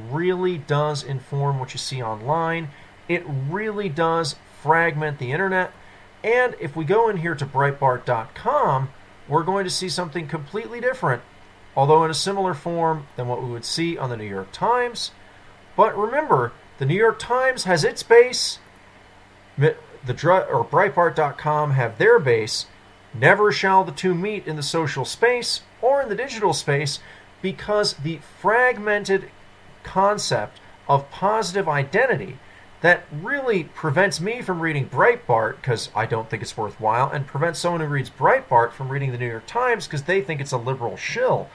[SPEAKER 1] really does inform what you see online. It really does fragment the internet. And if we go in here to Breitbart.com, we're going to see something completely different, although in a similar form than what we would see on the New York Times. But remember, the New York Times has its base, Breitbart.com have their base. Never shall the two meet in the social space or in the digital space, because the fragmented concept of positive identity that really prevents me from reading Breitbart because I don't think it's worthwhile, and prevents someone who reads Breitbart from reading the New York Times because they think it's a liberal shill,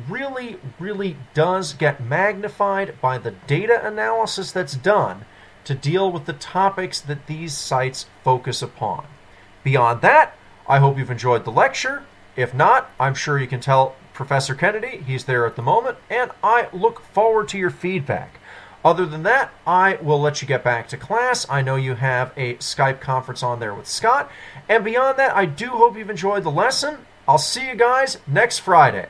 [SPEAKER 1] really, really does get magnified by the data analysis that's done to deal with the topics that these sites focus upon. Beyond that, I hope you've enjoyed the lecture. If not, I'm sure you can tell Professor Kennedy, he's there at the moment, and I look forward to your feedback. Other than that, I will let you get back to class. I know you have a Skype conference on there with Scott. And beyond that, I do hope you've enjoyed the lesson. I'll see you guys next Friday.